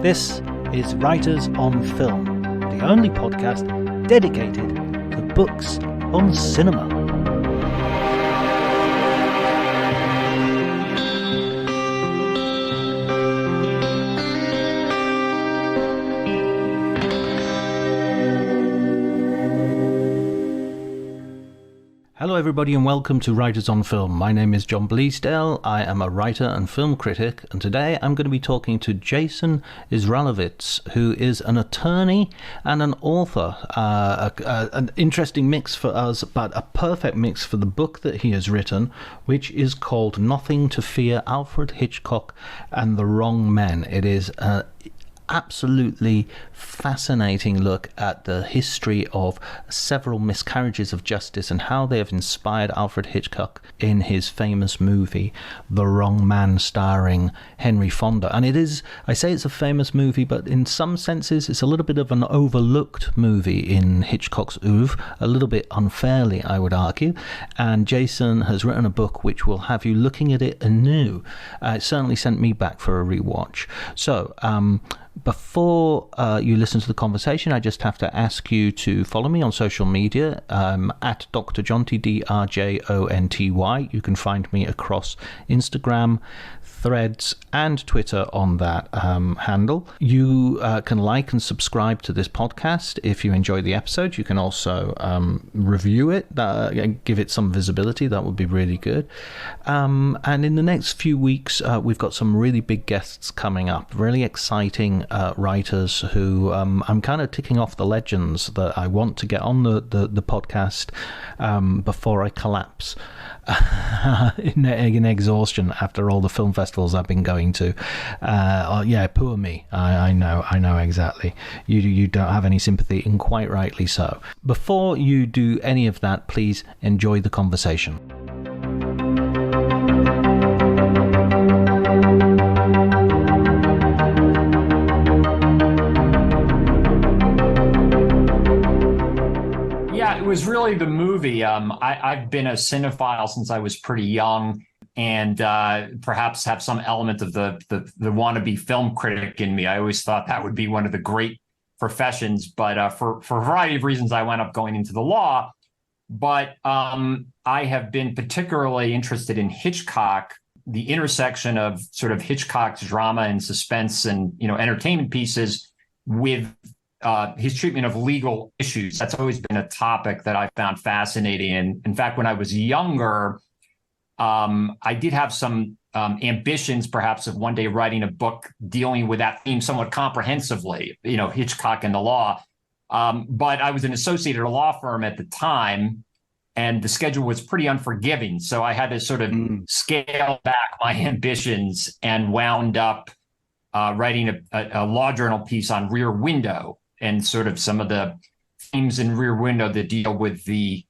This is Writers on Film, the only podcast dedicated to books on cinema. Hello everybody and welcome to Writers on Film. My name is John Bleasdale. I am a writer and film critic, and today I'm going to be talking to Jason Isralowitz, who is an attorney and an author. An interesting mix for us, but a perfect mix for the book that he has written, which is called Nothing to Fear, Alfred Hitchcock and the Wrong Men. It is absolutely fascinating look at the history of several miscarriages of justice and how they have inspired Alfred Hitchcock in his famous movie The Wrong Man, starring Henry Fonda. And it is, I say it's a famous movie, but in some senses it's a little bit of an overlooked movie in Hitchcock's oeuvre, a little bit unfairly, I would argue. And Jason has written a book which will have you looking at it anew. It certainly sent me back for a rewatch. So before you listen to the conversation, I just have to ask you to follow me on social media at Dr. Jonty, DRJONTY. You can find me across Instagram, Threads, and Twitter on that handle. You can like and subscribe to this podcast if you enjoy the episode. You can also review it, give it some visibility. That would be really good. And in the next few weeks, we've got some really big guests coming up, really exciting writers who I'm kind of ticking off the legends that I want to get on the podcast before I collapse in exhaustion after all the film festivals I've been going to. Yeah, poor me. I know exactly. You don't have any sympathy, and quite rightly so. Before you do any of that, please enjoy the conversation. Yeah, it was really the movie. I've been a cinephile since I was pretty young, and perhaps have some element of the wannabe film critic in me. I always thought that would be one of the great professions, but for a variety of reasons, I wound up going into the law. But I have been particularly interested in Hitchcock, the intersection of sort of Hitchcock's drama and suspense and entertainment pieces with his treatment of legal issues. That's always been a topic that I found fascinating. And in fact, when I was younger, I did have some ambitions, perhaps, of one day writing a book dealing with that theme somewhat comprehensively, Hitchcock and the law. But I was an associate at a law firm at the time, and the schedule was pretty unforgiving. So I had to sort of scale back my ambitions and wound up writing a law journal piece on Rear Window and sort of some of the themes in Rear Window that deal with the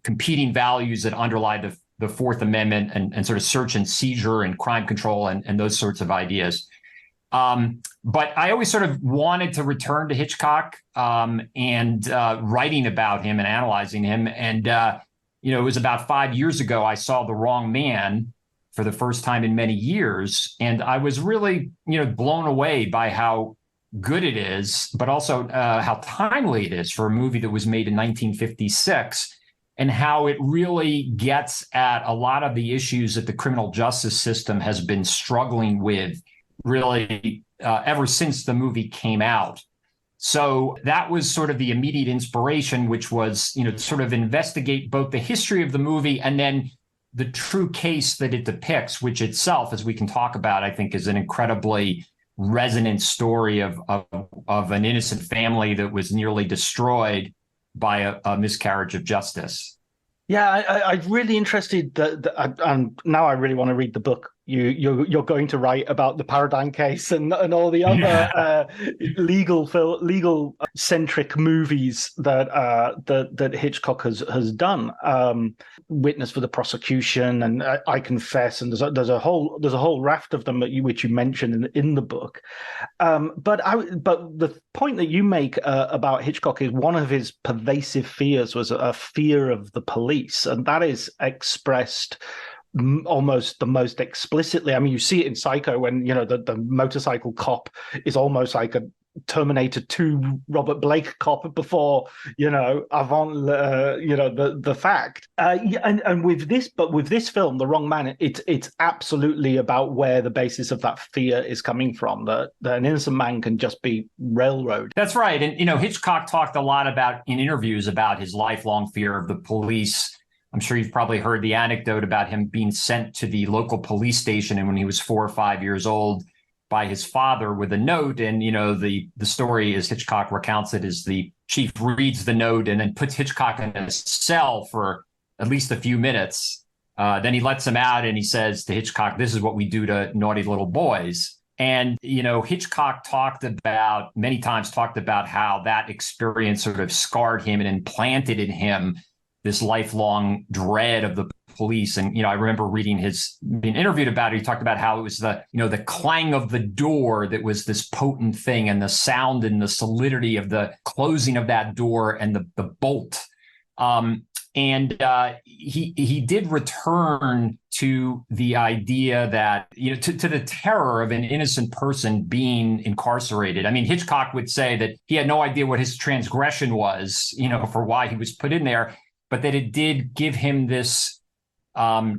competing values that underlie the Fourth Amendment and sort of search and seizure and crime control and those sorts of ideas. But I always sort of wanted to return to Hitchcock and writing about him and analyzing him. And, it was about 5 years ago I saw The Wrong Man for the first time in many years. And I was really, blown away by how good it is, but also how timely it is for a movie that was made in 1956, and how it really gets at a lot of the issues that the criminal justice system has been struggling with really ever since the movie came out. So that was sort of the immediate inspiration, which was, sort of investigate both the history of the movie and then the true case that it depicts, which itself, as we can talk about, I think is an incredibly resonant story of an innocent family that was nearly destroyed by a miscarriage of justice. Yeah, I'm really interested and now I really want to read the book. You're going to write about the Paradigm Case and all the other legal centric movies that Hitchcock has done. Witness for the Prosecution and I Confess, and there's a whole raft of them which you mentioned in the book. But the point that you make about Hitchcock is one of his pervasive fears was a fear of the police, and that is expressed almost the most explicitly. I mean, you see it in Psycho when, the motorcycle cop is almost like a Terminator 2 Robert Blake cop before, avant, the fact. And with this film, The Wrong Man, it's absolutely about where the basis of that fear is coming from, that an innocent man can just be railroaded. That's right. And, Hitchcock talked a lot in interviews about his lifelong fear of the police. I'm sure you've probably heard the anecdote about him being sent to the local police station and when he was 4 or 5 years old by his father with a note. And, the story, as Hitchcock recounts it, is the chief reads the note and then puts Hitchcock in a cell for at least a few minutes. Then he lets him out and he says to Hitchcock, "This is what we do to naughty little boys." And, Hitchcock many times talked about how that experience sort of scarred him and implanted in him this lifelong dread of the police. And, I remember being interviewed about it. He talked about how it was the clang of the door that was this potent thing, and the sound and the solidity of the closing of that door and the bolt. He did return to the idea that, to the terror of an innocent person being incarcerated. I mean, Hitchcock would say that he had no idea what his transgression was, for why he was put in there, but that it did give him this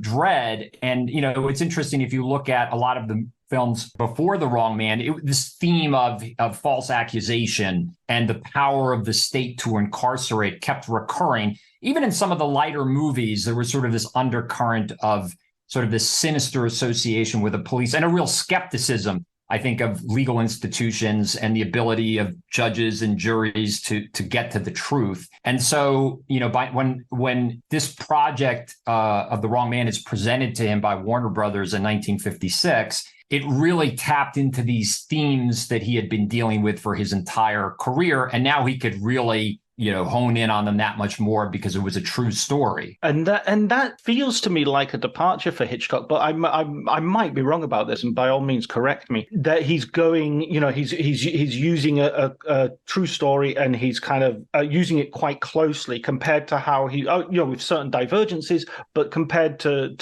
dread. And, it's interesting if you look at a lot of the films before The Wrong Man, this theme of false accusation and the power of the state to incarcerate kept recurring. Even in some of the lighter movies, there was sort of this undercurrent of sort of this sinister association with the police and a real skepticism, I think, of legal institutions and the ability of judges and juries to get to the truth. And so, when this project of The Wrong Man is presented to him by Warner Brothers in 1956, it really tapped into these themes that he had been dealing with for his entire career. And now he could really hone in on them that much more because it was a true story. And that feels to me like a departure for Hitchcock, but I might be wrong about this, and by all means correct me. That he's going, he's using a true story, and he's kind of using it quite closely compared to how he, with certain divergences, but compared to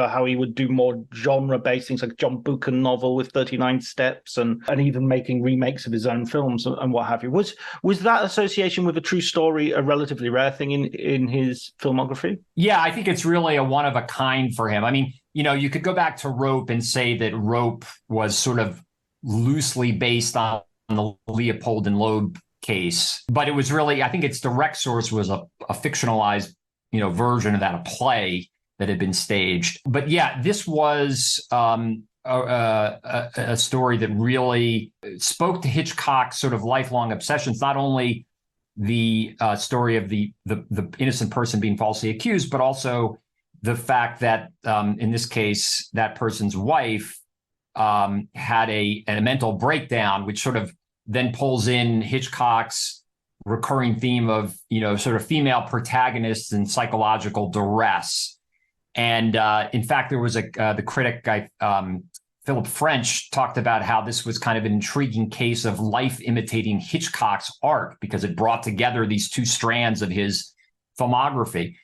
how he would do more genre-based things like John Buchan novel with 39 Steps, and even making remakes of his own films and what have you. Was that association with a true story a relatively rare thing in his filmography? Yeah, I think it's really a one of a kind for him. I mean, you could go back to Rope and say that Rope was sort of loosely based on the Leopold and Loeb case, but it was really, I think its direct source was a fictionalized, version of that, a play that had been staged. But yeah, this was a story that really spoke to Hitchcock's sort of lifelong obsessions, not only the story of the innocent person being falsely accused, but also the fact that in this case, that person's wife had a mental breakdown, which sort of then pulls in Hitchcock's recurring theme of, sort of female protagonists and psychological duress. And in fact, there was the critic guy, Philip French, talked about how this was kind of an intriguing case of life imitating Hitchcock's art because it brought together these two strands of his filmography.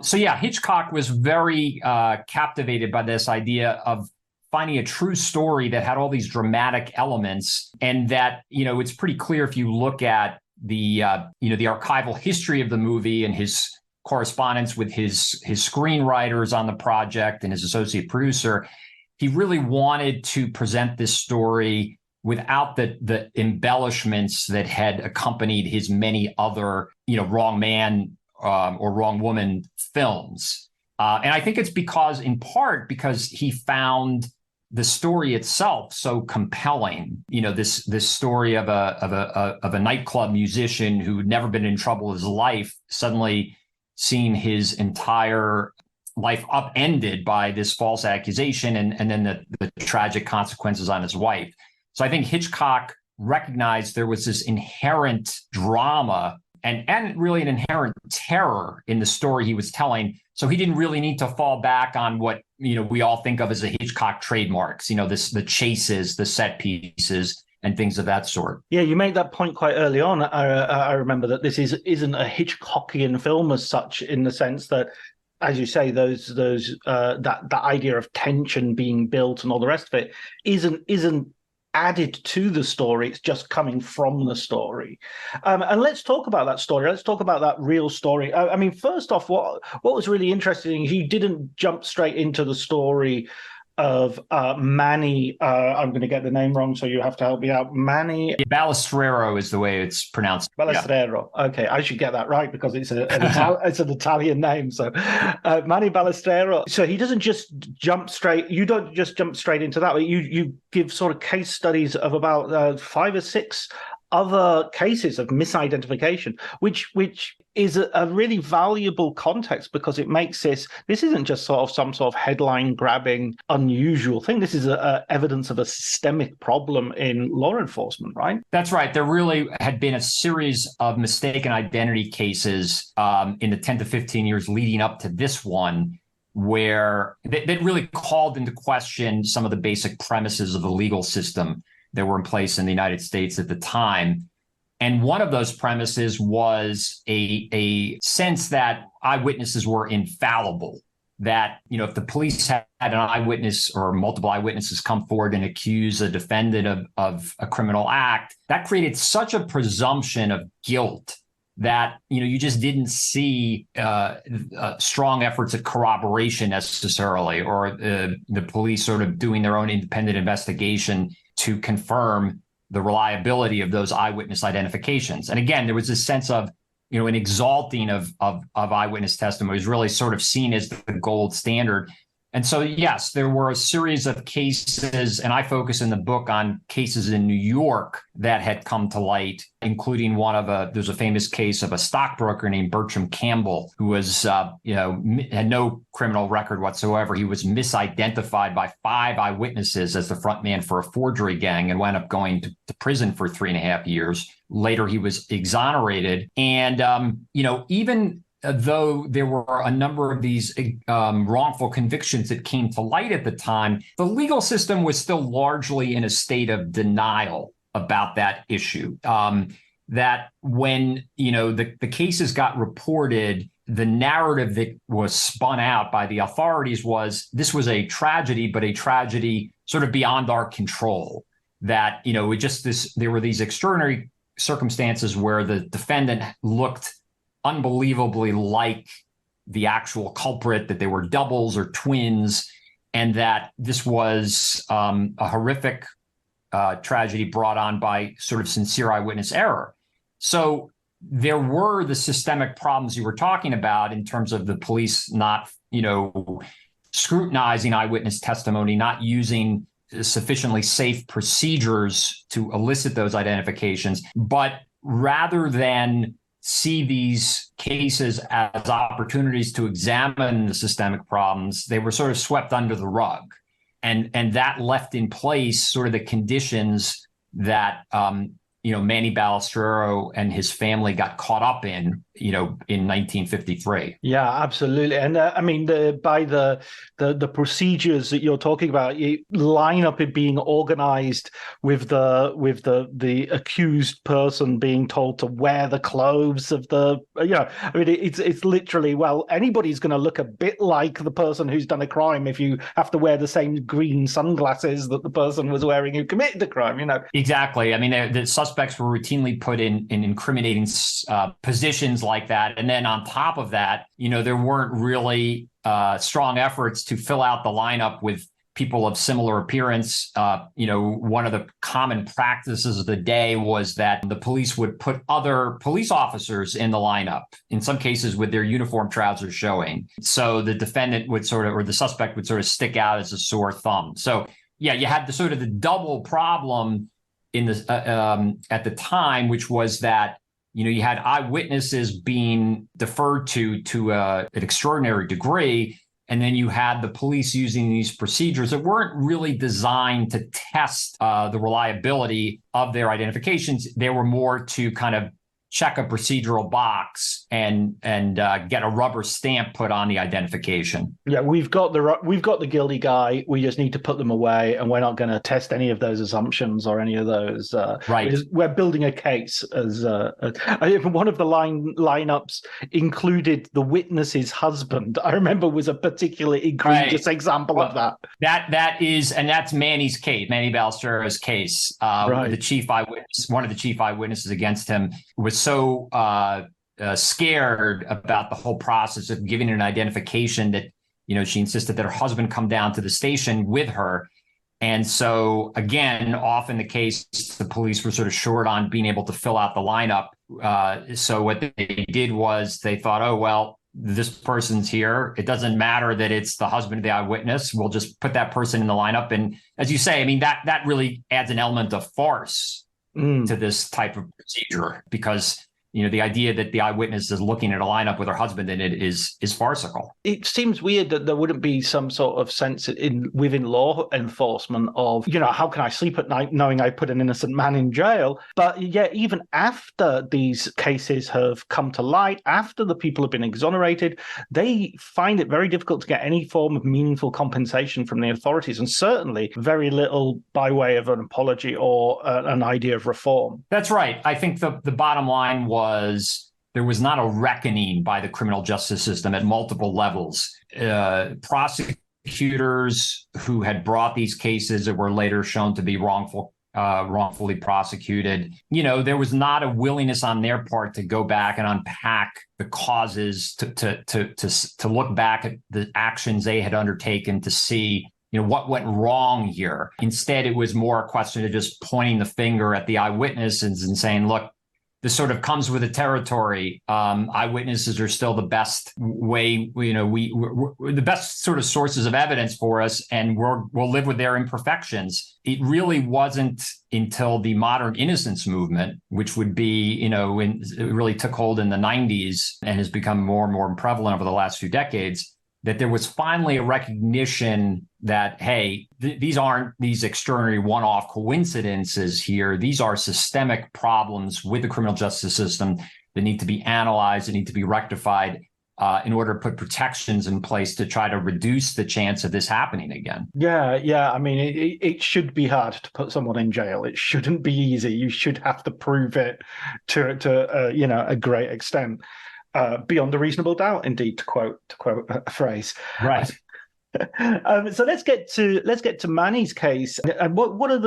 So yeah, Hitchcock was very captivated by this idea of finding a true story that had all these dramatic elements, and that, it's pretty clear if you look at the archival history of the movie and his correspondence with his screenwriters on the project and his associate producer. He really wanted to present this story without the embellishments that had accompanied his many other, Wrong Man or Wrong Woman films. And I think it's in part because he found the story itself so compelling. This story of a nightclub musician who had never been in trouble in his life, suddenly seeing his entire life upended by this false accusation and then the tragic consequences on his wife. So I think Hitchcock recognized there was this inherent drama and really an inherent terror in the story he was telling. So he didn't really need to fall back on what, we all think of as the Hitchcock trademarks, the chases, the set pieces, and things of that sort. Yeah, you made that point quite early on. I remember that this isn't a Hitchcockian film as such, in the sense that as you say, that idea of tension being built and all the rest of it isn't added to the story. It's just coming from the story. And let's talk about that story. Let's talk about that real story. I mean, first off, what was really interesting, he didn't jump straight into the story of Manny. I'm going to get the name wrong, so you have to help me out. Manny Balestrero is the way it's pronounced. Balestrero. Yeah. Okay, I should get that right because it's an Italian name. So Manny Balestrero. So he doesn't just jump straight. You don't just jump straight into that. You give sort of case studies of about 5 or 6 other cases of misidentification, which is a really valuable context, because it makes this isn't just sort of some sort of headline grabbing unusual thing. This is evidence of a systemic problem in law enforcement, right? That's right. There really had been a series of mistaken identity cases in the 10 to 15 years leading up to this one, where that really called into question some of the basic premises of the legal system that were in place in the United States at the time. And one of those premises was a sense that eyewitnesses were infallible, that, if the police had an eyewitness or multiple eyewitnesses come forward and accuse a defendant of a criminal act, that created such a presumption of guilt that, you just didn't see strong efforts at corroboration necessarily, or the police sort of doing their own independent investigation to confirm the reliability of those eyewitness identifications. And again, there was this sense of, an exalting of eyewitness testimony was really sort of seen as the gold standard. And so, yes, there were a series of cases, and I focus in the book on cases in New York that had come to light, including there's a famous case of a stockbroker named Bertram Campbell, who was, had no criminal record whatsoever. He was misidentified by 5 eyewitnesses as the front man for a forgery gang and wound up going to prison for 3.5 years. Later, he was exonerated. And, even though there were a number of these wrongful convictions that came to light at the time, the legal system was still largely in a state of denial about that issue. That when, the cases got reported, the narrative that was spun out by the authorities was this was a tragedy, but a tragedy sort of beyond our control. That, there were these extraordinary circumstances where the defendant looked unbelievably like the actual culprit, that they were doubles or twins, and that this was a horrific tragedy brought on by sort of sincere eyewitness error. So there were the systemic problems you were talking about in terms of the police not, scrutinizing eyewitness testimony, not using sufficiently safe procedures to elicit those identifications, but rather than see these cases as opportunities to examine the systemic problems, they were sort of swept under the rug. And that left in place sort of the conditions that, Manny Balestrero and his family got caught up in 1953. Yeah, absolutely. And I mean, by the procedures that you're talking about, you line up it being organized with the accused person being told to wear the clothes of the, I mean, it's literally, well, anybody's going to look a bit like the person who's done a crime if you have to wear the same green sunglasses that the person was wearing who committed the crime, Exactly. I mean, the suspects were routinely put in incriminating positions like that. And then on top of that, there weren't really strong efforts to fill out the lineup with people of similar appearance. One of the common practices of the day was that the police would put other police officers in the lineup, in some cases with their uniform trousers showing. So the defendant would the suspect would sort of stick out as a sore thumb. So yeah, you had the double problem in the at the time, which was that you had eyewitnesses being deferred to an extraordinary degree, and then you had the police using these procedures that weren't really designed to test the reliability of their identifications. They were more to kind of check a procedural box and get a rubber stamp put on the identification. Yeah, we've got the guilty guy. We just need to put them away, and we're not going to test any of those assumptions or any of those. Right. We're building a case. As one of the lineups included the witness's husband. I remember was a particularly egregious example of that. That's Manny's case, Manny Balestrero's case. The chief eyewitness, one of the chief eyewitnesses against him, was so scared about the whole process of giving an identification that, she insisted that her husband come down to the station with her. And so, again, often the case, the police were sort of short on being able to fill out the lineup. So what they did was they thought, oh, well, this person's here. It doesn't matter that it's the husband of the eyewitness. We'll just put that person in the lineup. And as you say, I mean, that really adds an element of farce to this type of procedure, because the idea that the eyewitness is looking at a lineup with her husband in it is farcical. It seems weird that there wouldn't be some sort of sense within law enforcement of, how can I sleep at night knowing I put an innocent man in jail? But yeah, even after these cases have come to light, after the people have been exonerated, they find it very difficult to get any form of meaningful compensation from the authorities, and certainly very little by way of an apology or an idea of reform. That's right. I think the bottom line was there was not a reckoning by the criminal justice system at multiple levels. Prosecutors who had brought these cases that were later shown to be wrongfully prosecuted, there was not a willingness on their part to go back and unpack the causes, to look back at the actions they had undertaken to see what went wrong here. Instead, it was more a question of just pointing the finger at the eyewitnesses and saying, look, this sort of comes with the territory. Eyewitnesses are still the best way, we're the best sort of sources of evidence for us, and we'll live with their imperfections. It really wasn't until the modern innocence movement, which would be, it really took hold in the 90s and has become more and more prevalent over the last few decades, that there was finally a recognition that, hey, these aren't these extraordinary one-off coincidences here. These are systemic problems with the criminal justice system that need to be analyzed and need to be rectified in order to put protections in place to try to reduce the chance of this happening again. Yeah. I mean, it should be hard to put someone in jail. It shouldn't be easy. You should have to prove it to a great extent. Beyond a reasonable doubt, indeed, to quote a phrase. Right. So let's get to Manny's case. And what are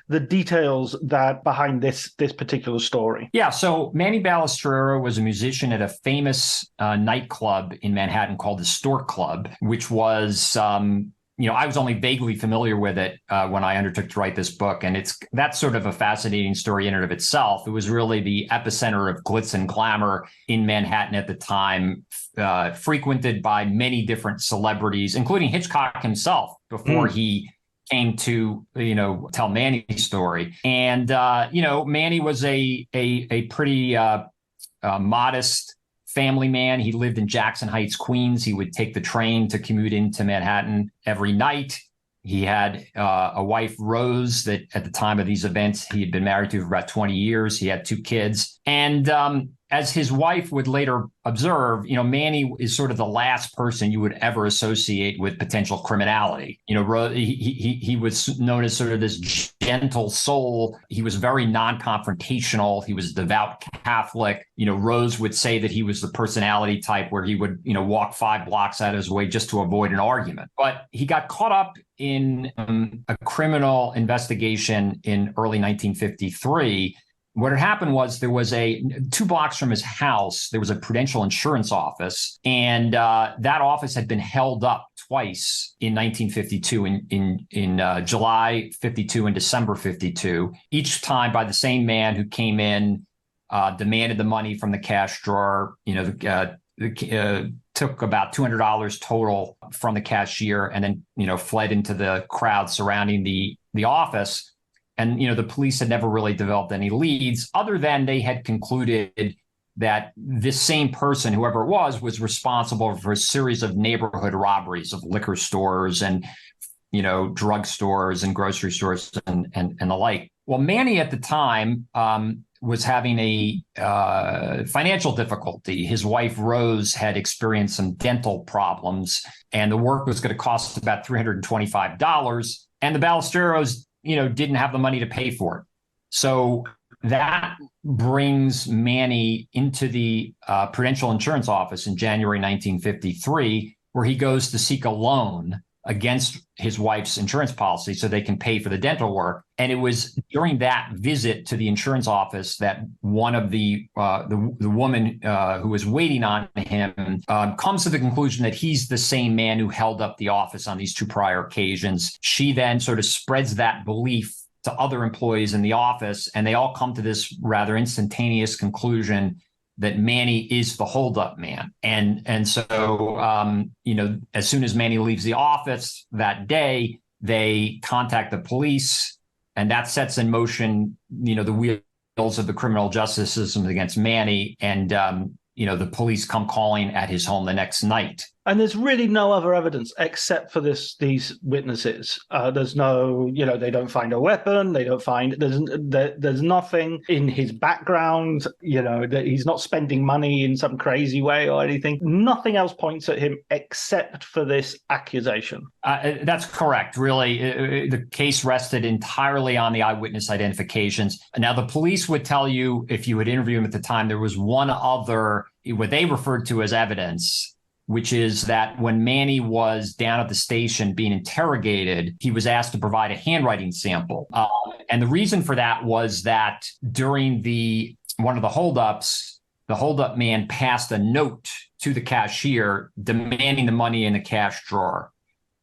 the details that behind this particular story? Yeah. So Manny Balestrero was a musician at a famous nightclub in Manhattan called the Stork Club, which was I was only vaguely familiar with it when I undertook to write this book. And that's sort of a fascinating story in and of itself. It was really the epicenter of glitz and glamour in Manhattan at the time, frequented by many different celebrities, including Hitchcock himself, before he came to, tell Manny's story. And, Manny was a pretty modest family man. He lived in Jackson Heights, Queens. He would take the train to commute into Manhattan every night. He had a wife, Rose, that at the time of these events, he had been married to for about 20 years. He had 2 kids. And as his wife would later observe, Manny is sort of the last person you would ever associate with potential criminality. He was known as sort of this gentle soul. He was very non-confrontational. He was a devout Catholic. Rose would say that he was the personality type where he would, walk 5 blocks out of his way just to avoid an argument. But he got caught up in a criminal investigation in early 1953. What had happened was there was 2 blocks from his house, there was a Prudential insurance office, and that office had been held up twice in 1952, in July 52 and December 52, each time by the same man who came in, demanded the money from the cash drawer, took about $200 total from the cashier, and then, fled into the crowd surrounding the office. And, the police had never really developed any leads other than they had concluded that this same person, whoever it was responsible for a series of neighborhood robberies of liquor stores and, drug stores and grocery stores and the like. Well, Manny at the time was having a financial difficulty. His wife, Rose, had experienced some dental problems, and the work was going to cost about $325. And the Balestreros, didn't have the money to pay for it. So that brings Manny into the Prudential Insurance Office in January 1953, where he goes to seek a loan against his wife's insurance policy so they can pay for the dental work. And it was during that visit to the insurance office that one of the woman who was waiting on him comes to the conclusion that he's the same man who held up the office on these two prior occasions. She then sort of spreads that belief to other employees in the office, and they all come to this rather instantaneous conclusion that Manny is the holdup man. And so, as soon as Manny leaves the office that day, they contact the police, and that sets in motion, the wheels of the criminal justice system against Manny. And, the police come calling at his home the next night. And there's really no other evidence except for these witnesses. There's no, they don't find a weapon. They don't find, there's nothing in his background, that he's not spending money in some crazy way or anything. Nothing else points at him except for this accusation. That's correct. Really, the case rested entirely on the eyewitness identifications. Now, the police would tell you, if you would interview him at the time, there was one other, what they referred to as evidence, which is that when Manny was down at the station being interrogated, he was asked to provide a handwriting sample. And the reason for that was that during one of the holdups, the holdup man passed a note to the cashier demanding the money in the cash drawer.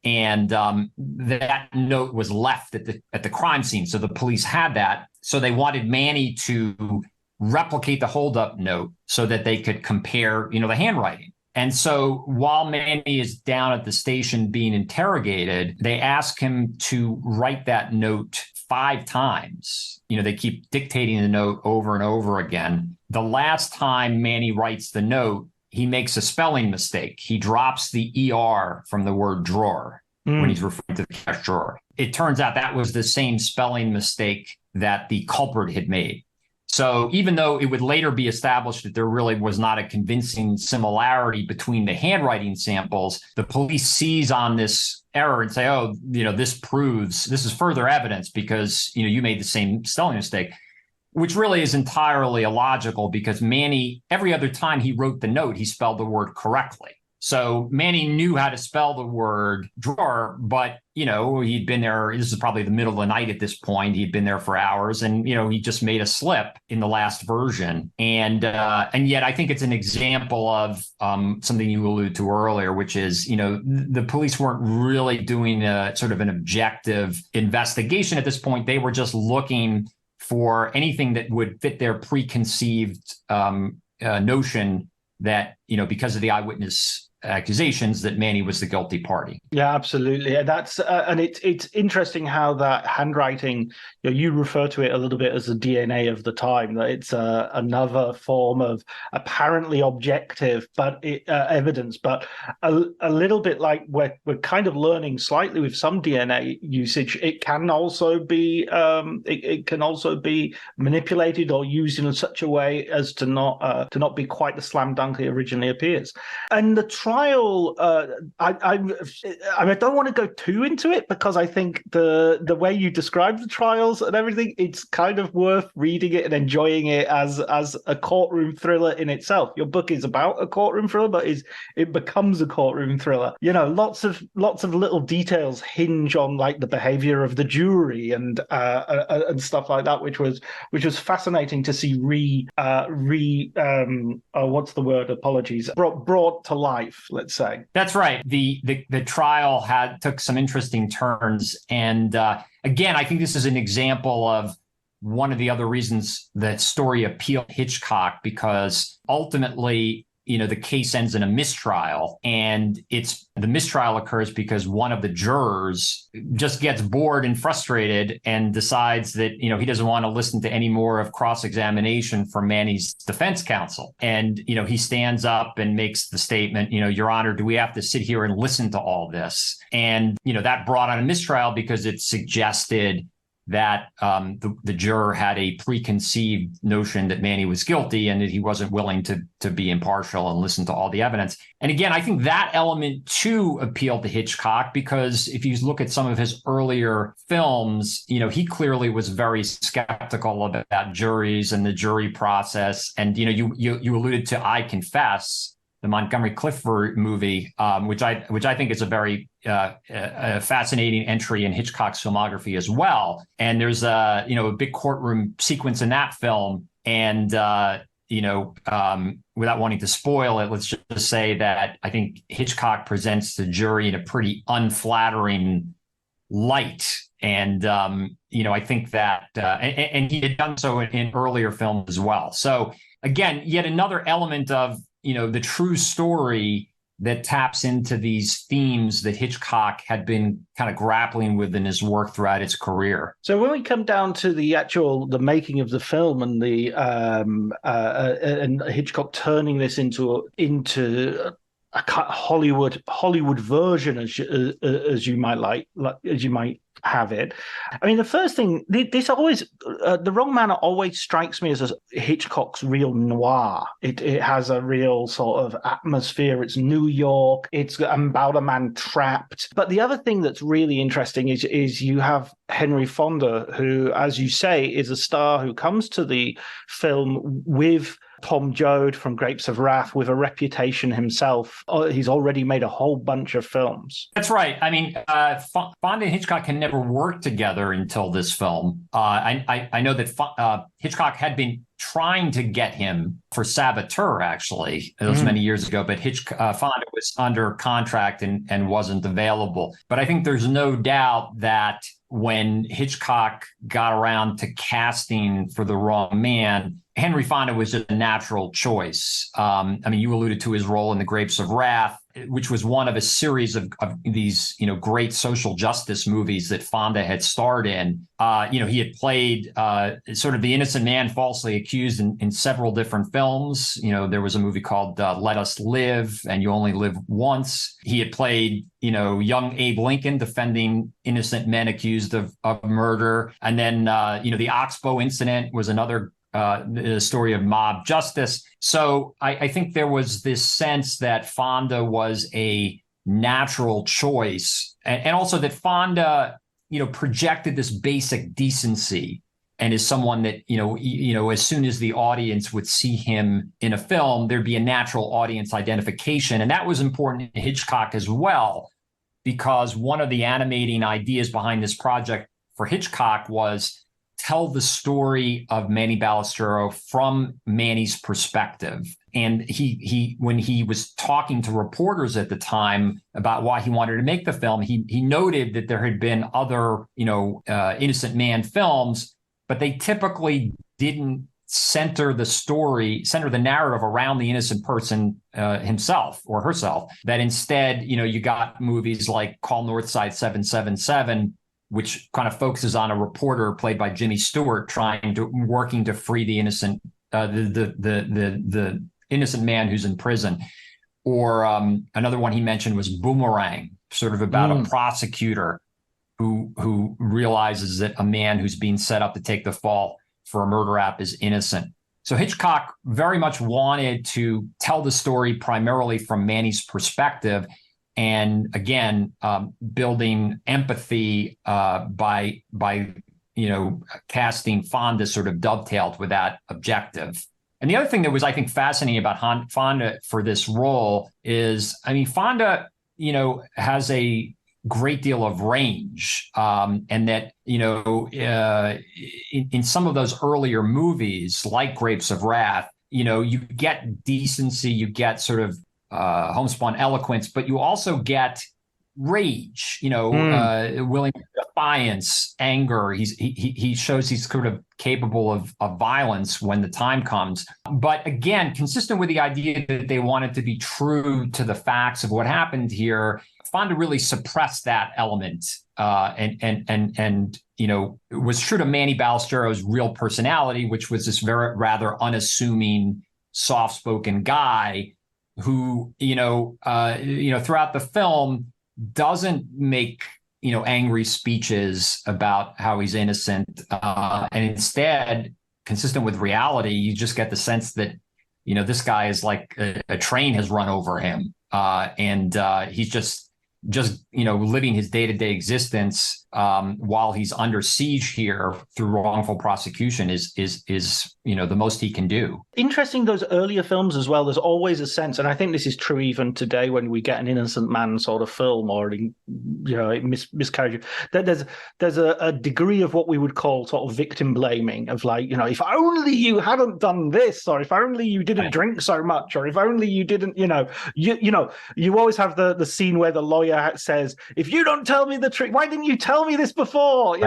And that note was left at the crime scene. So the police had that. So they wanted Manny to replicate the holdup note so that they could compare, the handwriting. And so while Manny is down at the station being interrogated, they ask him to write that note 5 times. They keep dictating the note over and over again. The last time Manny writes the note, he makes a spelling mistake. He drops the ER from the word drawer when he's referring to the cash drawer. It turns out that was the same spelling mistake that the culprit had made. So even though it would later be established that there really was not a convincing similarity between the handwriting samples, the police seize on this error and say, this is further evidence because, you made the same spelling mistake, which really is entirely illogical because Manny, every other time he wrote the note, he spelled the word correctly. So Manny knew how to spell the word drawer, but, he'd been there. This is probably the middle of the night at this point. He'd been there for hours and, he just made a slip in the last version. And yet I think it's an example of something you alluded to earlier, which is, the police weren't really doing a sort of an objective investigation at this point. They were just looking for anything that would fit their preconceived notion that, because of the eyewitness accusations that Manny was the guilty party. Yeah, absolutely. And that's and it's interesting how that handwriting, you refer to it a little bit as the DNA of the time, that it's another form of apparently objective but evidence, but a little bit like we're kind of learning slightly with some DNA usage. It can also be it can also be manipulated or used in such a way as to not be quite the slam dunk it originally appears. And the trial, I don't want to go too into it because I think the way you describe the trials and everything, it's kind of worth reading it and enjoying it as a courtroom thriller in itself. Your book is about a courtroom thriller, but it becomes a courtroom thriller. Lots of little details hinge on like the behavior of the jury and stuff like that, which was fascinating to see what's the word? Apologies. Brought to life, let's say. That's right. The trial took some interesting turns. And again, I think this is an example of one of the other reasons that story appealed to Hitchcock, because ultimately, the case ends in a mistrial, and the mistrial occurs because one of the jurors just gets bored and frustrated and decides that, he doesn't want to listen to any more of cross-examination from Manny's defense counsel. And, he stands up and makes the statement, Your Honor, do we have to sit here and listen to all this? And, that brought on a mistrial because it suggested that the juror had a preconceived notion that Manny was guilty and that he wasn't willing to be impartial and listen to all the evidence. And again, I think that element too appealed to Hitchcock, because if you look at some of his earlier films, he clearly was very skeptical about juries and the jury process. And you alluded to I Confess, the Montgomery Clifford movie, which I think is a very a fascinating entry in Hitchcock's filmography as well. And there's a big courtroom sequence in that film, and without wanting to spoil it, let's just say that I think Hitchcock presents the jury in a pretty unflattering light. And I think that and he had done so in earlier films as well. So again, yet another element of the true story that taps into these themes that Hitchcock had been kind of grappling with in his work throughout his career. So when we come down to the making of the film and the and Hitchcock turning this into a Hollywood version, as you might have it. I mean, the first thing, this always, The Wrong Manor always strikes me as Hitchcock's real noir. It has a real sort of atmosphere. It's New York. It's about a man trapped. But the other thing that's really interesting is you have Henry Fonda, who, as you say, is a star who comes to the film with Tom Joad from Grapes of Wrath, with a reputation himself. He's already made a whole bunch of films. That's right. I mean, Fonda and Hitchcock had never worked together until this film. I know that Hitchcock had been trying to get him for Saboteur, actually. It was many years ago, but Fonda was under contract and wasn't available. But I think there's no doubt that when Hitchcock got around to casting for The Wrong Man, Henry Fonda was just a natural choice. I mean, you alluded to his role in The Grapes of Wrath, which was one of a series of these, great social justice movies that Fonda had starred in. He had played sort of the innocent man falsely accused in several different films. There was a movie called Let Us Live and You Only Live Once. He had played, young Abe Lincoln defending innocent men accused of murder. And then, the Oxbow incident was another the story of mob justice. So I think there was this sense that Fonda was a natural choice, and also that Fonda, projected this basic decency, and is someone that, as soon as the audience would see him in a film, there'd be a natural audience identification. And that was important in Hitchcock as well, because one of the animating ideas behind this project for Hitchcock was tell the story of Manny Balestrero from Manny's perspective. And he when he was talking to reporters at the time about why he wanted to make the film, he noted that there had been other, innocent man films, but they typically didn't center the narrative around the innocent person himself or herself. That instead, you got movies like Call Northside 777, which kind of focuses on a reporter played by Jimmy Stewart working to free the innocent, the innocent man who's in prison. Or another one he mentioned was Boomerang, sort of about a prosecutor who realizes that a man who's being set up to take the fall for a murder rap is innocent. So Hitchcock very much wanted to tell the story primarily from Manny's perspective. And again, building empathy by casting Fonda sort of dovetailed with that objective. And the other thing that was, I think, fascinating about Fonda for this role is, Fonda, has a great deal of range, and that, in some of those earlier movies like Grapes of Wrath, you get decency, you get sort of homespun eloquence, but you also get rage, willing defiance, anger. He shows he's sort of capable of violence when the time comes. But again, consistent with the idea that they wanted to be true to the facts of what happened here, Fonda really suppressed that element, and was true to Manny Balestrero's real personality, which was this rather unassuming, soft-spoken guy who, throughout the film doesn't make angry speeches about how he's innocent. And instead, consistent with reality, you just get the sense that, this guy is like a train has run over him. And he's just living his day-to-day existence while he's under siege here through wrongful prosecution is the most he can do. Interesting, those earlier films as well, there's always a sense, and I think this is true even today when we get an innocent man sort of film or miscarriage, that there's a degree of what we would call sort of victim blaming of like, if only you hadn't done this, or if only you didn't drink so much, or if only you didn't, you always have the scene where the lawyer says, if you don't tell me the truth, why didn't you tell me this before?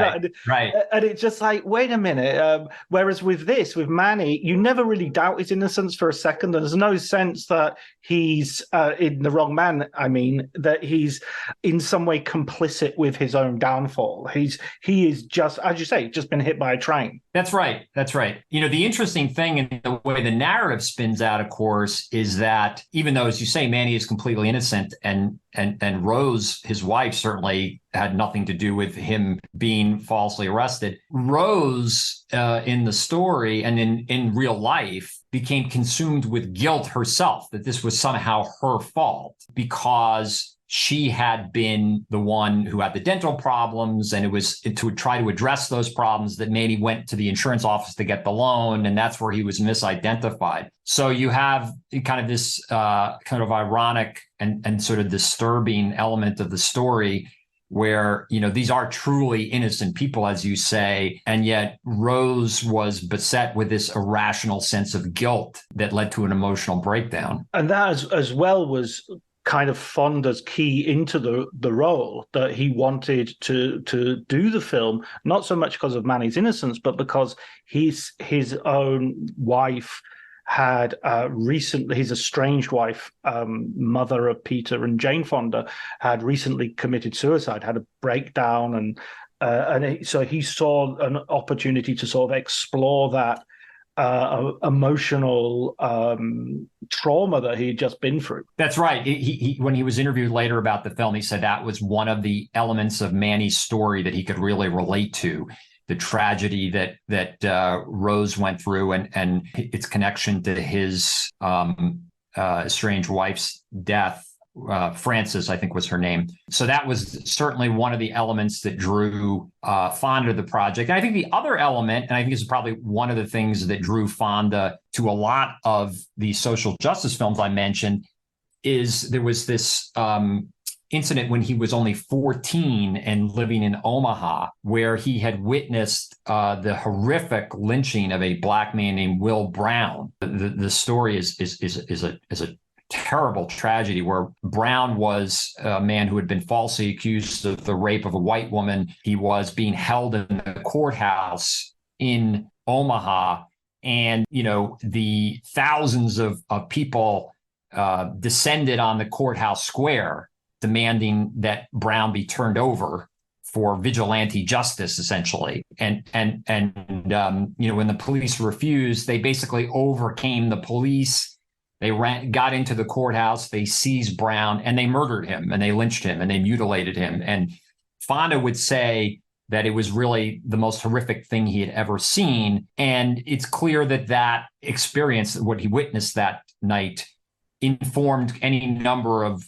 Right. And it's just like, wait a minute. Whereas with Manny, you never really doubt his innocence for a second. There's no sense that he's in the wrong man. I mean, that he's in some way complicit with his own downfall. He is just, as you say, just been hit by a train. That's right. The interesting thing in the way the narrative spins out, of course, is that even though, as you say, Manny is completely innocent and Rose, his wife, certainly had nothing to do with him being falsely arrested. Rose, in the story and in real life, became consumed with guilt herself, that this was somehow her fault because she had been the one who had the dental problems, and it was to try to address those problems that Manny went to the insurance office to get the loan, and that's where he was misidentified. So you have kind of this kind of ironic and sort of disturbing element of the story where, these are truly innocent people, as you say, and yet Rose was beset with this irrational sense of guilt that led to an emotional breakdown. And that as well was kind of Fonda's key into the role, that he wanted to do the film, not so much because of Manny's innocence, but because his own wife had recently, his estranged wife, mother of Peter and Jane Fonda, had recently committed suicide, had a breakdown, so he saw an opportunity to sort of explore that emotional trauma that he'd just been through. That's right. He when he was interviewed later about the film, he said that was one of the elements of Manny's story that he could really relate to, the tragedy that Rose went through and its connection to his estranged wife's death. Frances, I think was her name. So that was certainly one of the elements that drew Fonda to the project. And I think the other element, and I think this is probably one of the things that drew Fonda to a lot of the social justice films I mentioned, is there was this incident when he was only 14 and living in Omaha, where he had witnessed the horrific lynching of a Black man named Will Brown. The story is a terrible tragedy where Brown was a man who had been falsely accused of the rape of a white woman. He was being held in the courthouse in Omaha, and the thousands of people descended on the courthouse square, demanding that Brown be turned over for vigilante justice, essentially. And when the police refused, they basically overcame the police. They got into the courthouse, they seized Brown, and they murdered him, and they lynched him, and they mutilated him. And Fonda would say that it was really the most horrific thing he had ever seen. And it's clear that experience, what he witnessed that night, informed any number of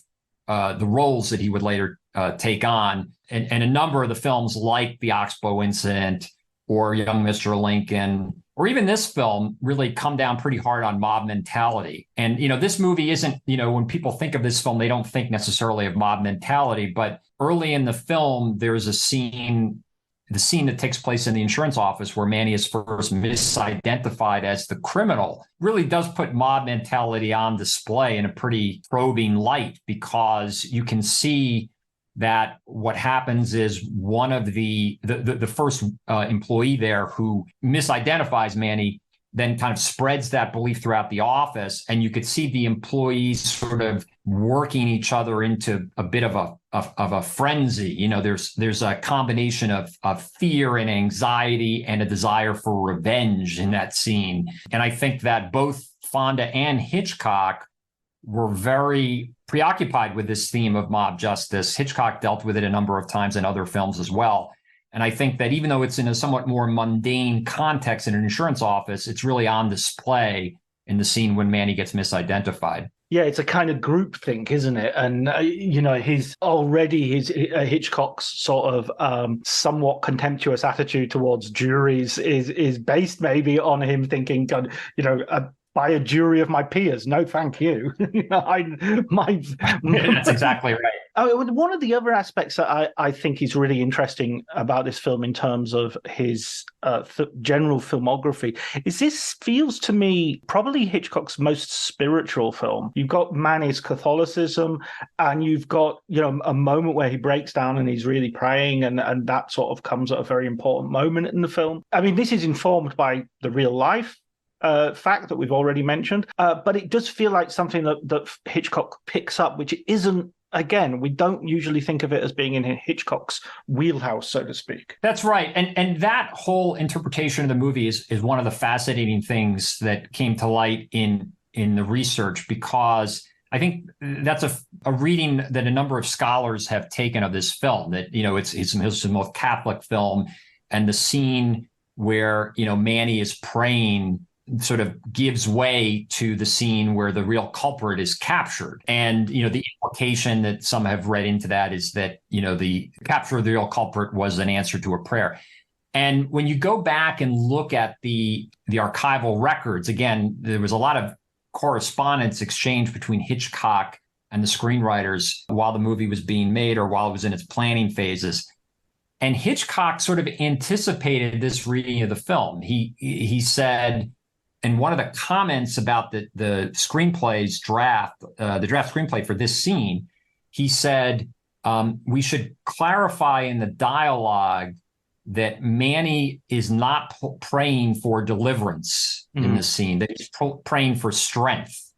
the roles that he would later take on. And a number of the films like The Oxbow Incident or Young Mr. Lincoln, or even this film, really come down pretty hard on mob mentality. And, this movie isn't, when people think of this film, they don't think necessarily of mob mentality. But early in the film, there's the scene that takes place in the insurance office where Manny is first misidentified as the criminal, really does put mob mentality on display in a pretty probing light, because you can see that what happens is one of the first employee there who misidentifies Manny then kind of spreads that belief throughout the office, and you could see the employees sort of working each other into a bit of a frenzy. There's a combination of fear and anxiety and a desire for revenge in that scene. And I think that both Fonda and Hitchcock were very preoccupied with this theme of mob justice. Hitchcock dealt with it a number of times in other films as well. And I think that even though it's in a somewhat more mundane context in an insurance office, it's really on display in the scene when Manny gets misidentified. Yeah, it's a kind of groupthink, isn't it? And Hitchcock's sort of somewhat contemptuous attitude towards juries is based maybe on him thinking, by a jury of my peers. No, thank you. That's exactly right. One of the other aspects that I think is really interesting about this film in terms of his general filmography is this feels to me probably Hitchcock's most spiritual film. You've got Manny's Catholicism, and you've got a moment where he breaks down and he's really praying, and that sort of comes at a very important moment in the film. I mean, this is informed by the real life fact that we've already mentioned, but it does feel like something that Hitchcock picks up, which isn't. Again, we don't usually think of it as being in Hitchcock's wheelhouse, so to speak. That's right. And that whole interpretation of the movie is one of the fascinating things that came to light in the research, because I think that's a reading that a number of scholars have taken of this film, that, it's the most Catholic film, and the scene where, Manny is praying sort of gives way to the scene where the real culprit is captured. And, the implication that some have read into that is that, the capture of the real culprit was an answer to a prayer. And when you go back and look at the archival records, again, there was a lot of correspondence exchanged between Hitchcock and the screenwriters while the movie was being made or while it was in its planning phases. And Hitchcock sort of anticipated this reading of the film. He said, and one of the comments about the screenplay's draft, the draft screenplay for this scene, he said, we should clarify in the dialogue that Manny is not praying for deliverance in the scene, that he's praying for strength.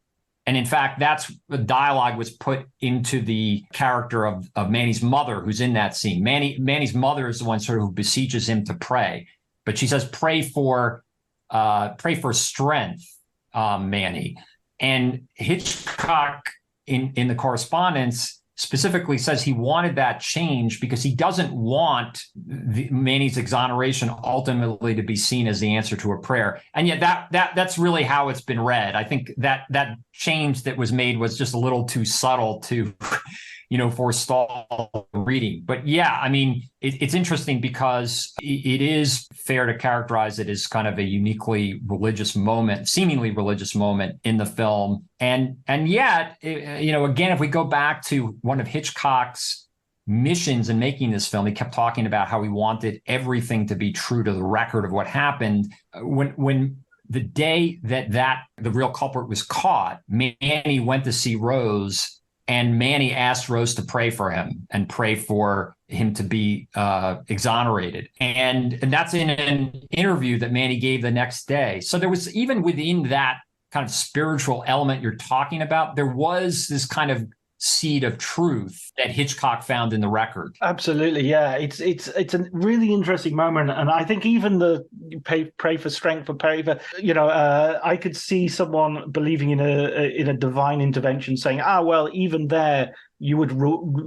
And in fact, that's the dialogue was put into the character of Manny's mother, who's in that scene. Manny's mother is the one sort of who beseeches him to pray, but she says, pray for strength, Manny. And Hitchcock in the correspondence specifically says he wanted that change because he doesn't want Manny's exoneration ultimately to be seen as the answer to a prayer. And yet that's really how it's been read. I think that change that was made was just a little too subtle to forestall reading. But yeah, I mean, it's interesting because it is fair to characterize it as kind of a uniquely religious moment, seemingly religious moment in the film. And yet, again, if we go back to one of Hitchcock's missions in making this film, he kept talking about how he wanted everything to be true to the record of what happened. When the day that the real culprit was caught, Manny went to see Rose, and Manny asked Rose to pray for him and pray for him to be exonerated. And that's in an interview that Manny gave the next day. So there was, even within that kind of spiritual element you're talking about, there was this kind of seed of truth that Hitchcock found in the record. Absolutely, yeah. It's a really interesting moment, and I think even the pray for strength, for pray for, I could see someone believing in a divine intervention saying, well, even there you would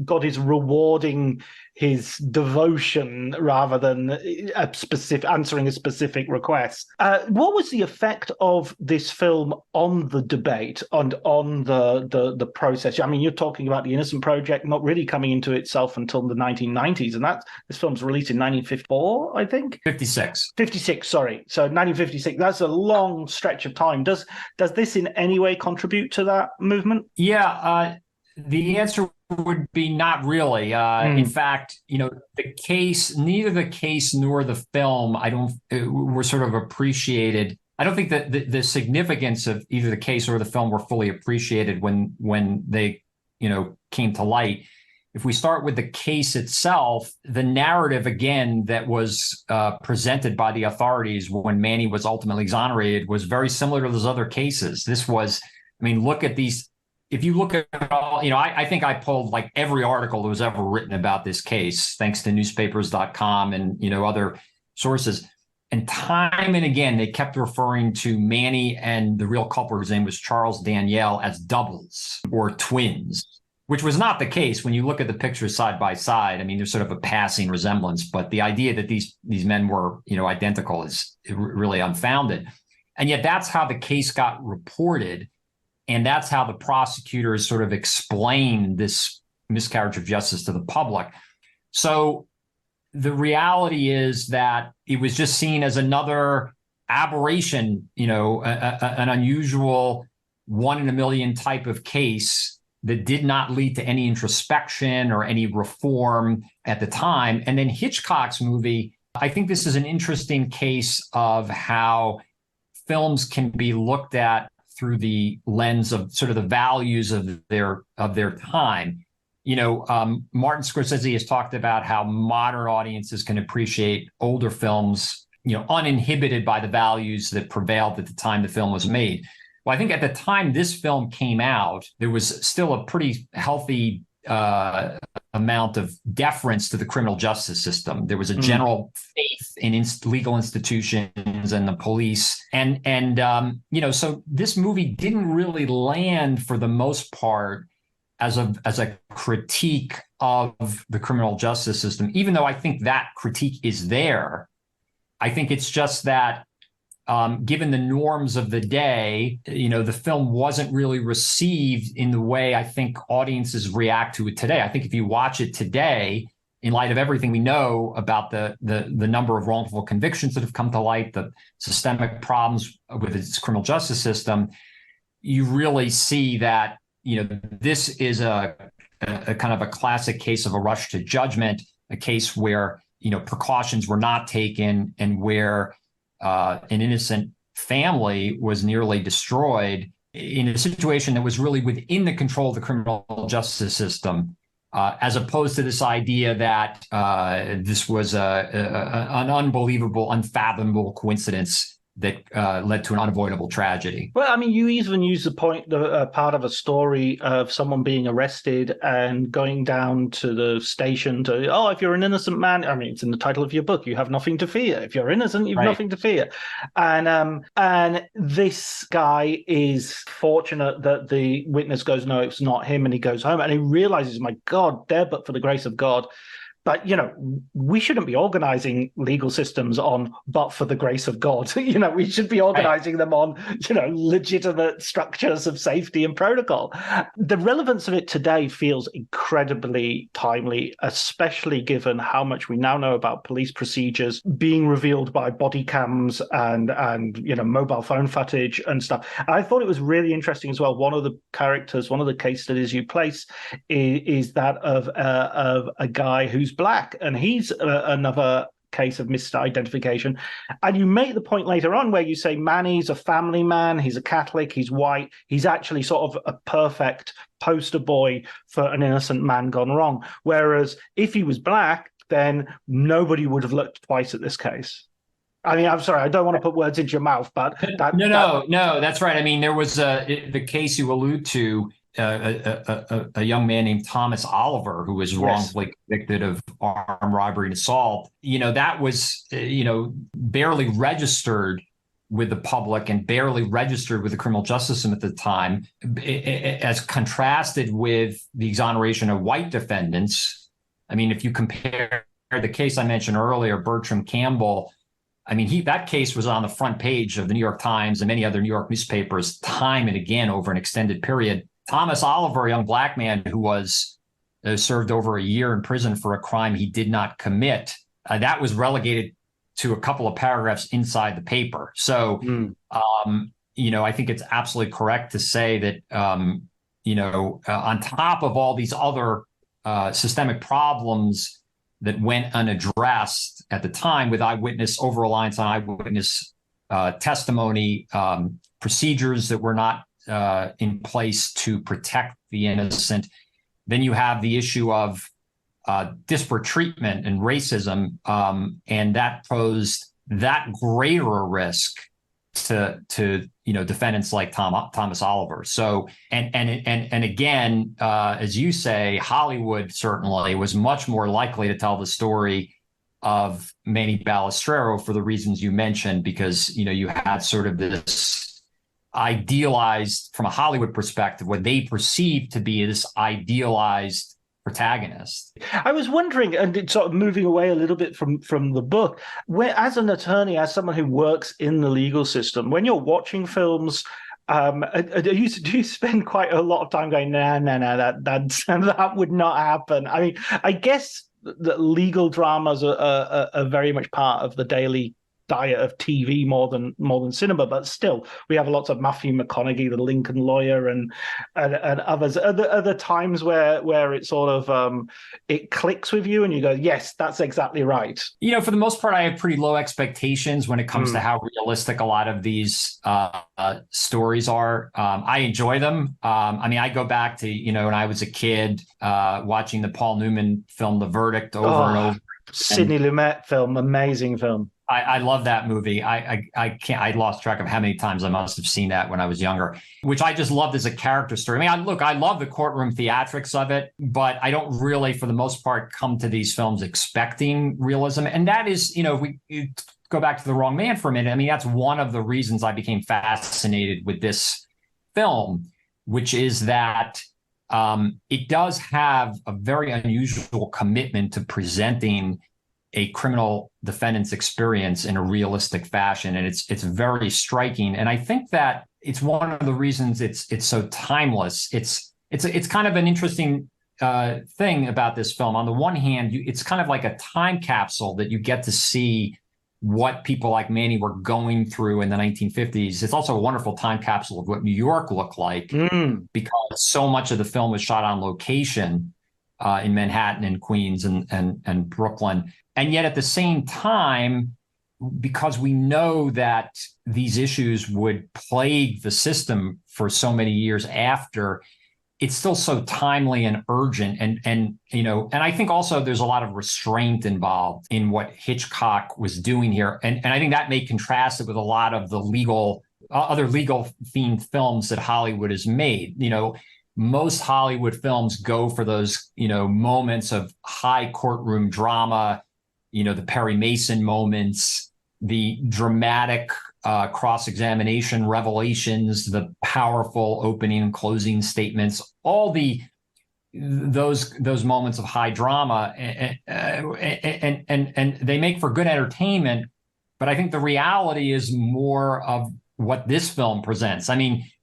God is rewarding his devotion rather than answering a specific request. What was the effect of this film on the debate and on the process? I mean, you're talking about the Innocent Project not really coming into itself until the 1990s, and this film's released in 1954, I think. 56. 56, sorry. So 1956. That's a long stretch of time. Does this in any way contribute to that movement? Yeah. The answer would be not really. In fact, neither the case nor the film, were sort of appreciated. I don't think that the significance of either the case or the film were fully appreciated when they, came to light. If we start with the case itself, the narrative, again, that was presented by the authorities when Manny was ultimately exonerated was very similar to those other cases. This was, look at these. If you look at all, I think I pulled like every article that was ever written about this case, thanks to newspapers.com and, other sources. And time and again, they kept referring to Manny and the real culprit, whose name was Charles Danielle, as doubles or twins, which was not the case when you look at the pictures side by side. I mean, there's sort of a passing resemblance, but the idea that these men were, identical is really unfounded. And yet that's how the case got reported. And that's how the prosecutors sort of explained this miscarriage of justice to the public. So the reality is that it was just seen as another aberration, an unusual 1 in a million type of case that did not lead to any introspection or any reform at the time. And then Hitchcock's movie, I think this is an interesting case of how films can be looked at through the lens of sort of the values of their time. Martin Scorsese has talked about how modern audiences can appreciate older films, uninhibited by the values that prevailed at the time the film was made. Well, I think at the time this film came out, there was still a pretty healthy amount of deference to the criminal justice system. There was a general faith in legal institutions and the police. So this movie didn't really land for the most part as a critique of the criminal justice system, even though I think that critique is there. I think it's just that given the norms of the day, the film wasn't really received in the way I think audiences react to it today. I think if you watch it today, in light of everything we know about the number of wrongful convictions that have come to light, the systemic problems with its criminal justice system, you really see that this is a kind of a classic case of a rush to judgment, a case where precautions were not taken and where an innocent family was nearly destroyed in a situation that was really within the control of the criminal justice system, as opposed to this idea that this was an unbelievable, unfathomable coincidence that led to an unavoidable tragedy. Well, I mean, you even use the point, part of a story of someone being arrested and going down to the station to, if you're an innocent man, I mean, it's in the title of your book, you have nothing to fear. If you're innocent, you've nothing to fear. And this guy is fortunate that the witness goes, no, it's not him. And he goes home and he realizes, my God, there, but for the grace of God. But, we shouldn't be organizing legal systems on, but for the grace of God. We should be organizing them on, legitimate structures of safety and protocol. The relevance of it today feels incredibly timely, especially given how much we now know about police procedures being revealed by body cams and mobile phone footage and stuff. And I thought it was really interesting as well. One of the characters, one of the case studies you place is that of a guy who's Black, and he's another case of misidentification. And you make the point later on where you say Manny's a family man, he's a Catholic, he's white, he's actually sort of a perfect poster boy for an innocent man gone wrong. Whereas if he was Black, then nobody would have looked twice at this case. I mean, I'm sorry, I don't want to put words into your mouth, but no, that's right. I mean, there was the case you allude to. A young man named Thomas Oliver, who was wrongfully convicted of armed robbery and assault. That was, barely registered with the public and barely registered with the criminal justice system at the time, as contrasted with the exoneration of white defendants. I mean, if you compare the case I mentioned earlier, Bertram Campbell, I mean, that case was on the front page of the New York Times and many other New York newspapers time and again over an extended period. Thomas Oliver, a young Black man who was served over a year in prison for a crime he did not commit, that was relegated to a couple of paragraphs inside the paper. So, I think it's absolutely correct to say that, on top of all these other systemic problems that went unaddressed at the time with eyewitness over-reliance on eyewitness testimony, procedures that were not in place to protect the innocent. Then you have the issue of disparate treatment and racism, and that posed that greater risk to defendants like Thomas Oliver. So and again, as you say, Hollywood certainly was much more likely to tell the story of Manny Balestrero for the reasons you mentioned, because, you had sort of this idealized, from a Hollywood perspective, what they perceive to be this idealized protagonist. I was wondering, and it's sort of moving away a little bit from the book, where, as an attorney, as someone who works in the legal system, when you're watching films, do you spend quite a lot of time going, no, that would not happen? I mean, I guess that legal dramas are very much part of the daily diet of TV more than cinema, but still we have lots of Matthew McConaughey, the Lincoln lawyer, and others. Are there times where it sort of it clicks with you and you go, yes, that's exactly right? For the most part, I have pretty low expectations when it comes to how realistic a lot of these stories are. I enjoy them. I go back to when I was a kid watching the Paul Newman film The Verdict over and over. Sidney Lumet film, amazing film. I love that movie. I lost track of how many times I must have seen that when I was younger, which I just loved as a character story. I love the courtroom theatrics of it, but I don't really, for the most part, come to these films expecting realism. And that is, if we go back to The Wrong Man for a minute, that's one of the reasons I became fascinated with this film, which is that it does have a very unusual commitment to presenting a criminal defendant's experience in a realistic fashion, and it's very striking. And I think that it's one of the reasons it's so timeless. It's kind of an interesting thing about this film. On the one hand, it's kind of like a time capsule that you get to see what people like Manny were going through in the 1950s. It's also a wonderful time capsule of what New York looked like, because so much of the film was shot on location in Manhattan and Queens and Brooklyn. And yet at the same time, because we know that these issues would plague the system for so many years after, it's still so timely and urgent. And I think also there's a lot of restraint involved in what Hitchcock was doing here. And I think that may contrast it with a lot of the other legal themed films that Hollywood has made. Most Hollywood films go for those, moments of high courtroom drama, the Perry Mason moments, the dramatic cross-examination revelations, the powerful opening and closing statements, all those moments of high drama, and they make for good entertainment. But I think the reality is more of what this film presents.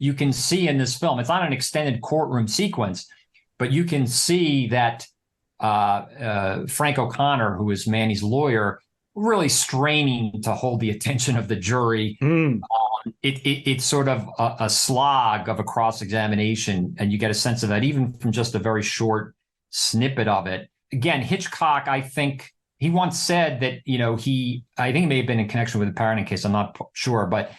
You can see in this film, it's not an extended courtroom sequence, but you can see that Frank O'Connor, who is Manny's lawyer, really straining to hold the attention of the jury. It's sort of a slog of a cross-examination, and you get a sense of that even from just a very short snippet of it. Again, Hitchcock, I think he once said that, I think it may have been in connection with the Paradine case, I'm not sure, but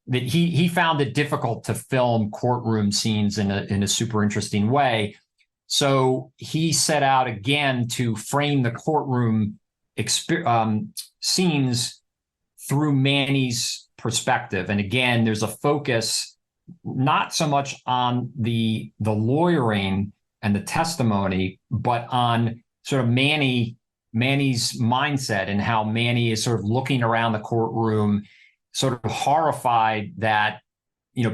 that he found it difficult to film courtroom scenes in a super interesting way. So he set out again to frame the courtroom scenes through Manny's perspective. And again, there's a focus not so much on the lawyering and the testimony, but on sort of Manny's mindset and how Manny is sort of looking around the courtroom, sort of horrified that,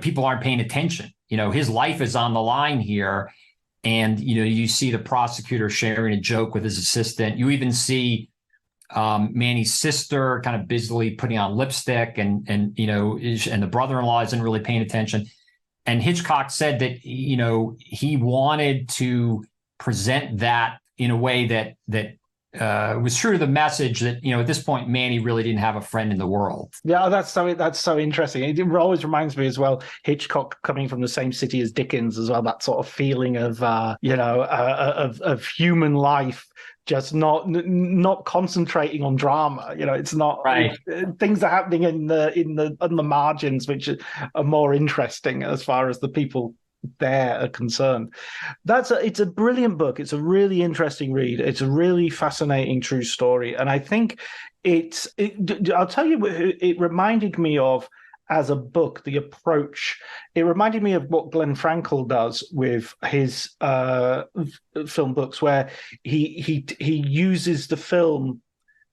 people aren't paying attention. His life is on the line here. And, you see the prosecutor sharing a joke with his assistant. You even see Manny's sister kind of busily putting on lipstick and the brother-in-law isn't really paying attention. And Hitchcock said that, he wanted to present that in a way that was true to the message that, at this point, Manny really didn't have a friend in the world. Yeah, that's so interesting. It always reminds me as well, Hitchcock coming from the same city as Dickens as well, that sort of feeling of, of human life, just not concentrating on drama. It's not right. Things are happening on the margins, which are more interesting as far as the people there are concerned. It's a brilliant book. It's a really interesting read. It's a really fascinating true story, and I think I'll tell you, it reminded me of, as a book, the approach. It reminded me of what Glenn Frankel does with his film books, where he uses the film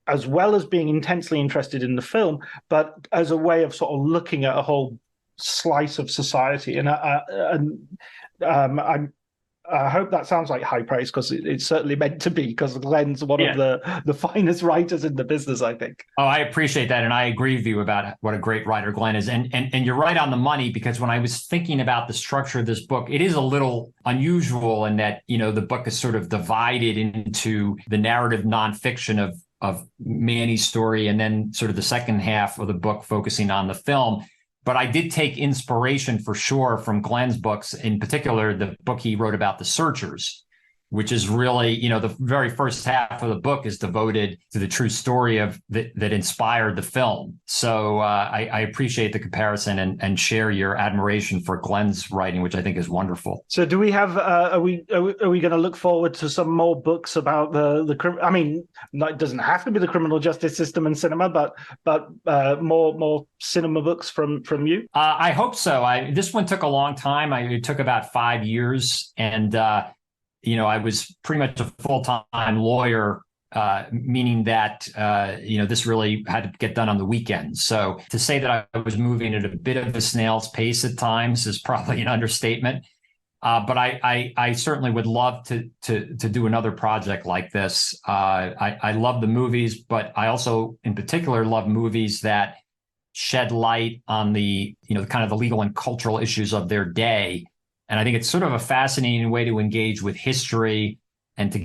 as well as being intensely interested in the film, but as a way of sort of looking at a whole slice of society. And I hope that sounds like high praise, because it's certainly meant to be, because Glenn's one of the finest writers in the business, I think. Oh, I appreciate that. And I agree with you about what a great writer Glenn is. And you're right on the money, because when I was thinking about the structure of this book, it is a little unusual in that, the book is sort of divided into the narrative nonfiction of Manny's story, and then sort of the second half of the book focusing on the film. But I did take inspiration for sure from Glenn's books, in particular, the book he wrote about the Searchers, which is really, the very first half of the book is devoted to the true story of that inspired the film. So I appreciate the comparison and share your admiration for Glenn's writing, which I think is wonderful. So do we have, are we going to look forward to some more books about I mean, it doesn't have to be the criminal justice system and cinema, but more cinema books from you? I hope so. This one took a long time. It took about 5 years, and I was pretty much a full-time lawyer, meaning that, this really had to get done on the weekends. So to say that I was moving at a bit of a snail's pace at times is probably an understatement. But I certainly would love to do another project like this. I love the movies, but I also, in particular, love movies that shed light on the, kind of the legal and cultural issues of their day. And I think it's sort of a fascinating way to engage with history and to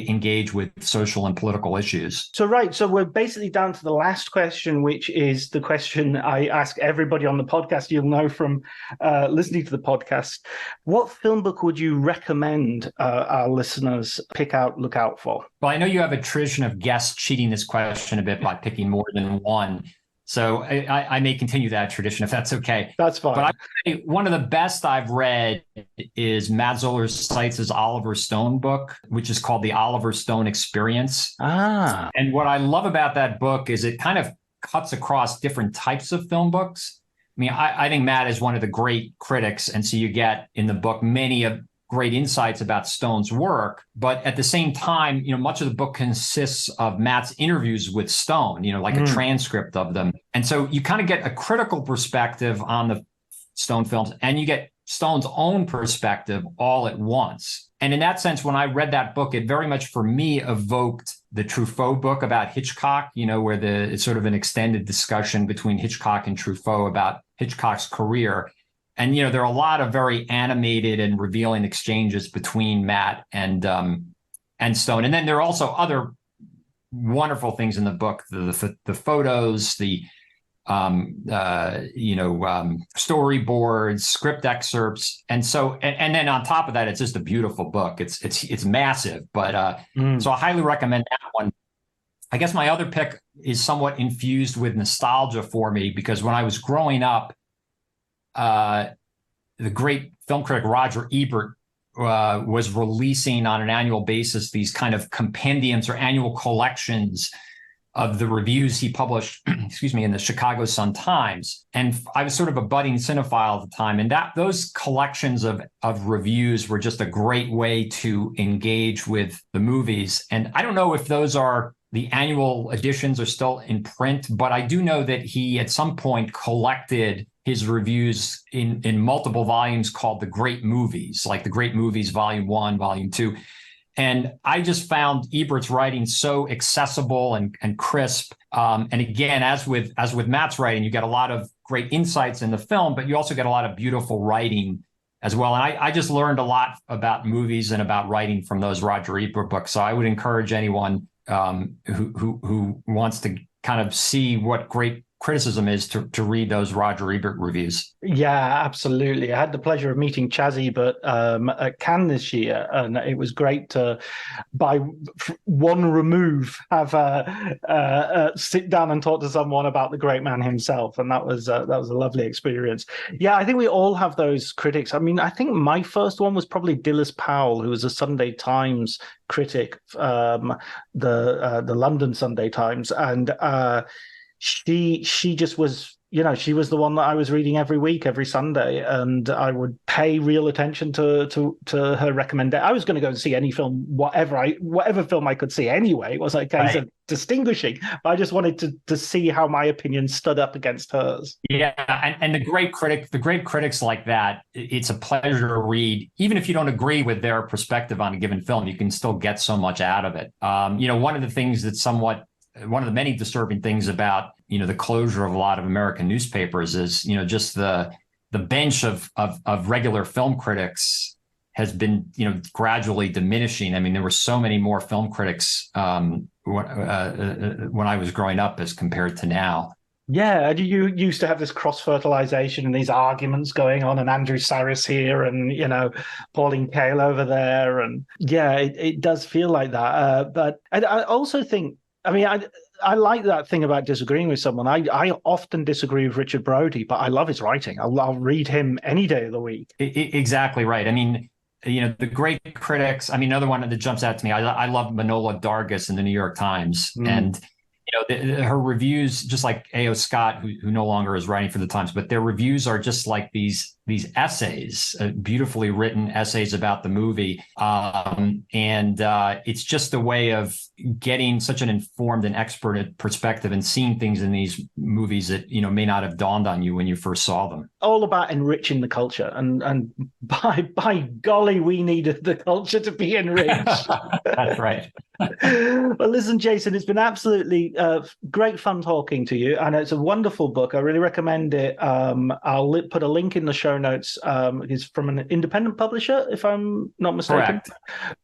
engage with social and political issues. So we're basically down to the last question, which is the question I ask everybody on the podcast. You'll know from listening to the podcast. What film book would you recommend our listeners look out for? Well, I know you have a tradition of guests cheating this question a bit by picking more than one. So I may continue that tradition if that's okay. That's fine. But I would say one of the best I've read is Matt Zoller Seitz's Oliver Stone book, which is called The Oliver Stone Experience. And what I love about that book is it kind of cuts across different types of film books. I mean, I think Matt is one of the great critics. And so you get in the book many of great insights about Stone's work. But at the same time, much of the book consists of Matt's interviews with Stone, like a transcript of them. And so you kind of get a critical perspective on the Stone films, and you get Stone's own perspective all at once. And in that sense, when I read that book, it very much for me evoked the Truffaut book about Hitchcock, where it's sort of an extended discussion between Hitchcock and Truffaut about Hitchcock's career. And, there are a lot of very animated and revealing exchanges between Matt and Stone. And then there are also other wonderful things in the book, the photos, the storyboards, script excerpts. And so, and then on top of that, it's just a beautiful book. It's massive, but so I highly recommend that one. I guess my other pick is somewhat infused with nostalgia for me, because when I was growing up, the great film critic Roger Ebert was releasing on an annual basis these kind of compendiums or annual collections of the reviews he published, in the Chicago Sun-Times. And I was sort of a budding cinephile at the time. And those collections of reviews were just a great way to engage with the movies. And I don't know if those are the annual editions are still in print, but I do know that he at some point collected his reviews in multiple volumes called The Great Movies, like The Great Movies, Volume 1, Volume 2. And I just found Ebert's writing so accessible and crisp. And again, as with Matt's writing, you get a lot of great insights in the film, but you also get a lot of beautiful writing as well. And I just learned a lot about movies and about writing from those Roger Ebert books. So I would encourage anyone who wants to kind of see what great criticism is to read those Roger Ebert reviews. Yeah, absolutely. I had the pleasure of meeting Chaz Ebert at Cannes this year, and it was great to, by one remove, have sit down and talk to someone about the great man himself, and that was a lovely experience. Yeah, I think we all have those critics. I mean, I think my first one was probably Dilys Powell, who was a Sunday Times critic, the London Sunday Times, and she just was, she was the one that I was reading every week, every Sunday, and I would pay real attention to her recommendation. I was going to go and see any film, whatever film I could see anyway. It wasn't a case of distinguishing. I just wanted to see how my opinion stood up against hers. Yeah, and the great critics like that, it's a pleasure to read. Even if you don't agree with their perspective on a given film, you can still get so much out of it. One of the things that's one of the many disturbing things about the closure of a lot of American newspapers is just the bench of regular film critics has been gradually diminishing. I mean, there were so many more film critics when I was growing up as compared to now. Yeah, you used to have this cross-fertilization and these arguments going on, and Andrew Saris here, and Pauline Kael over there, and yeah, it does feel like that. But I also think, I like that thing about disagreeing with someone. I often disagree with Richard Brody, but I love his writing. I'll read him any day of the week. Exactly right. I mean, the great critics. I mean, another one that jumps out to me. I love Manohla Dargis in the New York Times, and her reviews, just like A.O. Scott, who no longer is writing for the Times, but their reviews are just like these essays, beautifully written essays about the movie. And it's just a way of getting such an informed and expert perspective and seeing things in these movies that, may not have dawned on you when you first saw them. All about enriching the culture. And by golly, we needed the culture to be enriched. That's right. Well, listen, Jason, it's been absolutely great fun talking to you. And it's a wonderful book. I really recommend it. I'll put a link in the show notes. It's from an independent publisher, if I'm not mistaken. Correct.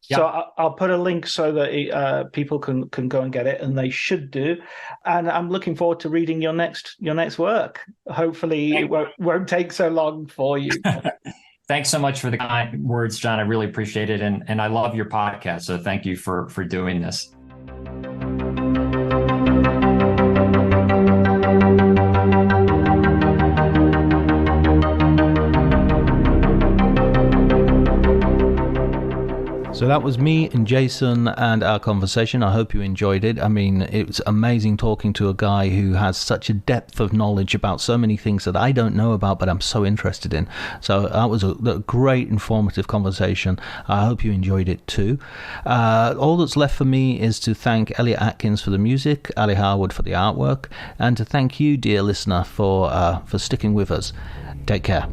So I'll put a link so that people can go and get it, and they should do. And I'm looking forward to reading your next work. Hopefully, it won't take so long for you. Thanks so much for the kind words, John. I really appreciate it, and I love your podcast. So thank you for doing this. So that was me and Jason and our conversation. I hope you enjoyed it. I mean, it's amazing talking to a guy who has such a depth of knowledge about so many things that I don't know about, but I'm so interested in. So that was a great, informative conversation. I hope you enjoyed it too. All that's left for me is to thank Elliot Atkins for the music, Ali Harwood for the artwork, and to thank you, dear listener, for sticking with us. Take care.